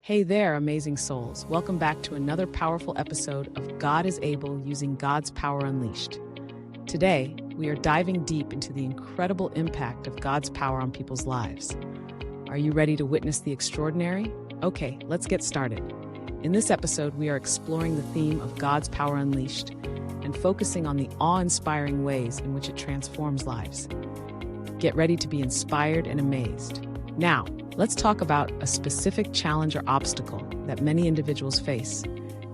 Hey there, amazing souls. Welcome back to another powerful episode of God is Able using God's Power Unleashed. Today, we are diving deep into the incredible impact of God's power on people's lives. Are you ready to witness the extraordinary? Okay, let's get started. In this episode, we are exploring the theme of God's Power Unleashed and focusing on the awe-inspiring ways in which it transforms lives. Get ready to be inspired and amazed. Now, let's talk about a specific challenge or obstacle that many individuals face: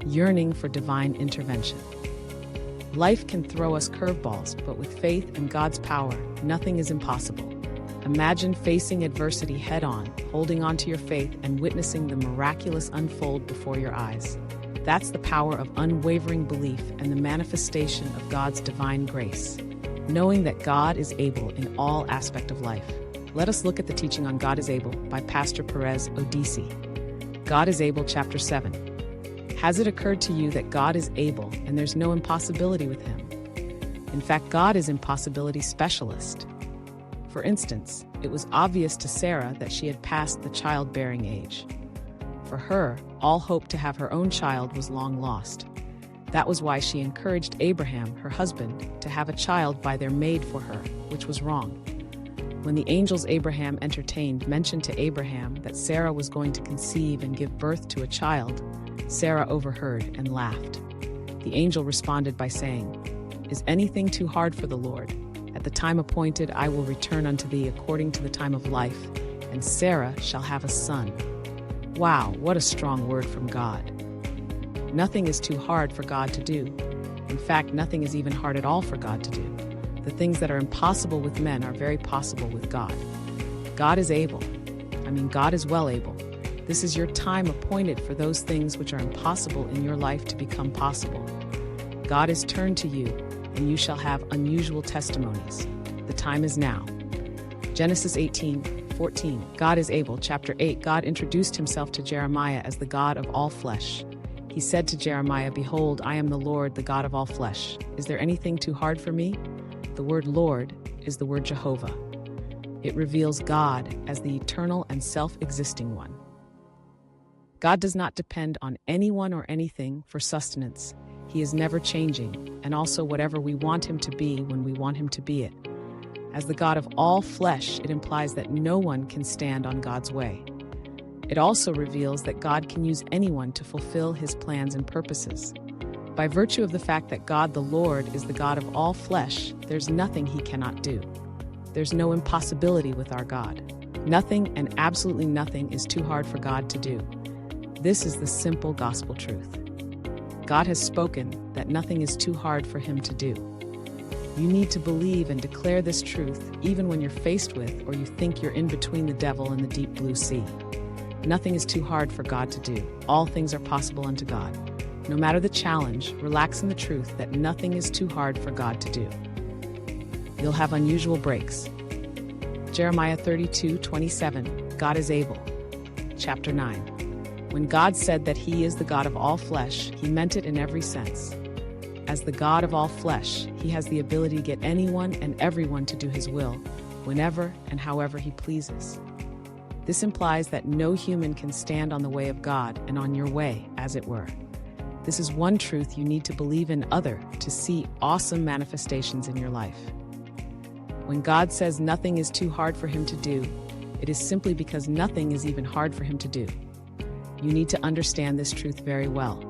yearning for divine intervention. Life can throw us curveballs, but with faith and God's power, nothing is impossible. Imagine facing adversity head-on, holding on to your faith and witnessing the miraculous unfold before your eyes. That's the power of unwavering belief and the manifestation of God's divine grace. Knowing that God is able in all aspects of life. Let us look at the teaching on God is Able by Pastor Perez Odisi. God is Able, Chapter 7. Has it occurred to you that God is able and there's no impossibility with him? In fact, God is impossibility specialist. For instance, it was obvious to Sarah that she had passed the childbearing age. For her, all hope to have her own child was long lost. That was why she encouraged Abraham, her husband, to have a child by their maid for her, which was wrong. When the angels Abraham entertained mentioned to Abraham that Sarah was going to conceive and give birth to a child, Sarah overheard and laughed. The angel responded by saying, "Is anything too hard for the Lord? At the time appointed I will return unto thee according to the time of life, and Sarah shall have a son." Wow, what a strong word from God. Nothing is too hard for God to do. In fact, nothing is even hard at all for God to do. The things that are impossible with men are very possible with God. God is able. God is well able. This is your time appointed for those things which are impossible in your life to become possible. God is turned to you, and you shall have unusual testimonies. The time is now. Genesis 18:14. God is Able, Chapter 8. God introduced himself to Jeremiah as the God of all flesh. He said to Jeremiah, "Behold, I am the Lord, the God of all flesh. Is there anything too hard for me?" The word Lord is the word Jehovah. It reveals God as the eternal and self-existing one. God does not depend on anyone or anything for sustenance. He is never changing, and also whatever we want him to be when we want him to be it. As the God of all flesh, it implies that no one can stand on God's way. It also reveals that God can use anyone to fulfill his plans and purposes. By virtue of the fact that God the Lord is the God of all flesh, there's nothing he cannot do. There's no impossibility with our God. Nothing and absolutely nothing is too hard for God to do. This is the simple gospel truth. God has spoken that nothing is too hard for him to do. You need to believe and declare this truth even when you're faced with or you think you're in between the devil and the deep blue sea. Nothing is too hard for God to do. All things are possible unto God. No matter the challenge, relax in the truth that nothing is too hard for God to do. You'll have unusual breaks. Jeremiah 32:27, God is Able. Chapter 9. When God said that he is the God of all flesh, he meant it in every sense. As the God of all flesh, he has the ability to get anyone and everyone to do his will, whenever and however he pleases. This implies that no human can stand on the way of God and on your way, as it were. This is one truth you need to believe in to see awesome manifestations in your life. When God says nothing is too hard for him to do, it is simply because nothing is even hard for him to do. You need to understand this truth very well.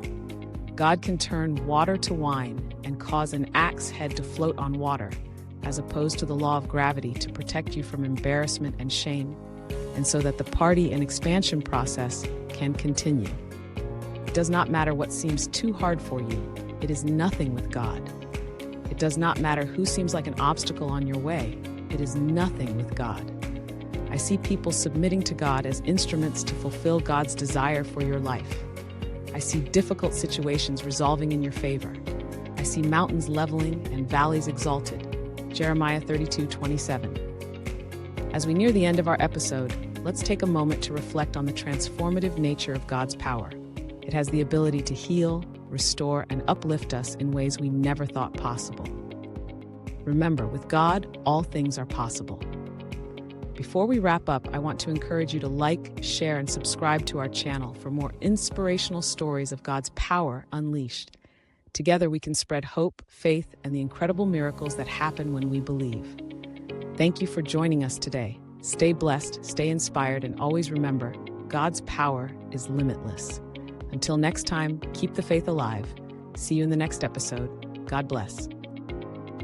God can turn water to wine and cause an axe head to float on water, as opposed to the law of gravity to protect you from embarrassment and shame, and so that the party and expansion process can continue. It does not matter what seems too hard for you. It is nothing with God. It does not matter who seems like an obstacle on your way. It is nothing with God. I see people submitting to God as instruments to fulfill God's desire for your life. I see difficult situations resolving in your favor. I see mountains leveling and valleys exalted. Jeremiah 32:27. As we near the end of our episode, let's take a moment to reflect on the transformative nature of God's power. It has the ability to heal, restore, and uplift us in ways we never thought possible. Remember, with God, all things are possible. Before we wrap up, I want to encourage you to like, share, and subscribe to our channel for more inspirational stories of God's power unleashed. Together, we can spread hope, faith, and the incredible miracles that happen when we believe. Thank you for joining us today. Stay blessed, stay inspired, and always remember, God's power is limitless. Until next time, keep the faith alive. See you in the next episode. God bless.